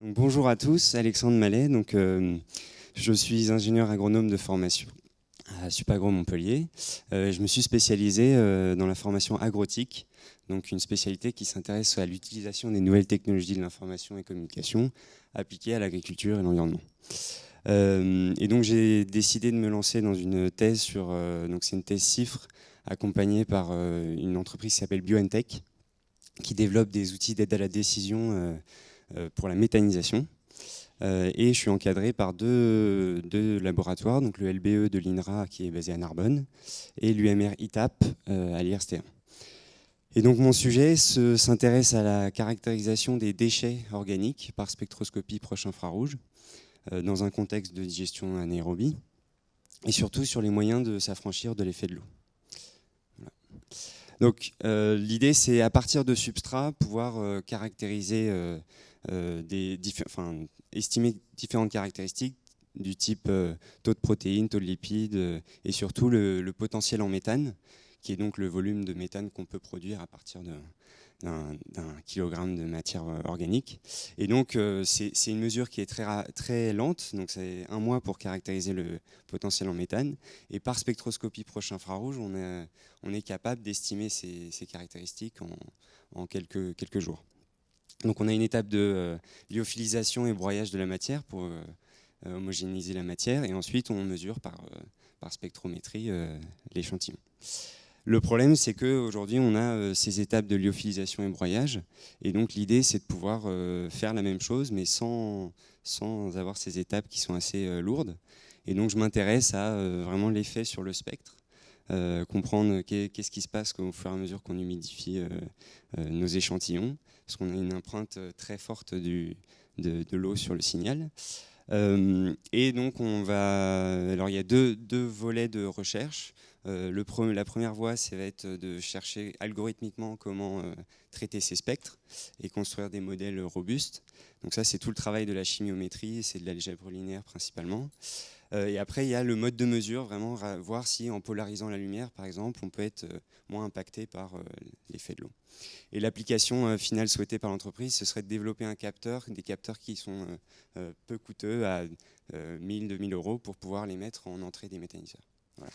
Donc, bonjour à tous, Alexandre Mallet. Je suis ingénieur agronome de formation à Supagro Montpellier. Je me suis spécialisé dans la formation agrotique, donc une spécialité qui s'intéresse à l'utilisation des nouvelles technologies de l'information et communication appliquées à l'agriculture et l'environnement. Et donc j'ai décidé de me lancer dans une thèse c'est une thèse CIFRE accompagnée par une entreprise qui s'appelle BioNTech, qui développe des outils d'aide à la décision pour la méthanisation. Et je suis encadré par deux laboratoires, donc le LBE de l'INRA qui est basé à Narbonne et l'UMR ITAP à l'IRST1. Et donc mon sujet s'intéresse à la caractérisation des déchets organiques par spectroscopie proche infrarouge dans un contexte de digestion anaérobie et surtout sur les moyens de s'affranchir de l'effet de l'eau. Voilà. Donc l'idée, c'est à partir de substrats pouvoir caractériser estimer différentes caractéristiques du type taux de protéines, taux de lipides et surtout le potentiel en méthane, qui est donc le volume de méthane qu'on peut produire à partir d'un kilogramme de matière organique. Et donc c'est une mesure qui est très lente, donc c'est 1 mois pour caractériser le potentiel en méthane. Et par spectroscopie proche infrarouge, on est capable d'estimer ces caractéristiques en quelques jours. Donc on a une étape de lyophilisation et broyage de la matière pour homogénéiser la matière, et ensuite on mesure par spectrométrie l'échantillon. Le problème, c'est qu'aujourd'hui on a ces étapes de lyophilisation et broyage, et donc l'idée c'est de pouvoir faire la même chose mais sans avoir ces étapes qui sont assez lourdes. Et donc je m'intéresse à vraiment l'effet sur le spectre, comprendre qu'est-ce qui se passe au fur et à mesure qu'on humidifie nos échantillons, parce qu'on a une empreinte très forte de l'eau sur le signal. Et donc alors il y a deux volets de recherche. La première voie, ça va être de chercher algorithmiquement comment traiter ces spectres et construire des modèles robustes. Donc ça, c'est tout le travail de la chimiométrie, c'est de l'algèbre linéaire principalement. Et après, il y a le mode de mesure, vraiment voir si en polarisant la lumière, par exemple, on peut être moins impacté par l'effet de l'eau. Et l'application finale souhaitée par l'entreprise, ce serait de développer des capteurs qui sont peu coûteux, à 1000-2000 euros, pour pouvoir les mettre en entrée des méthaniseurs. Voilà.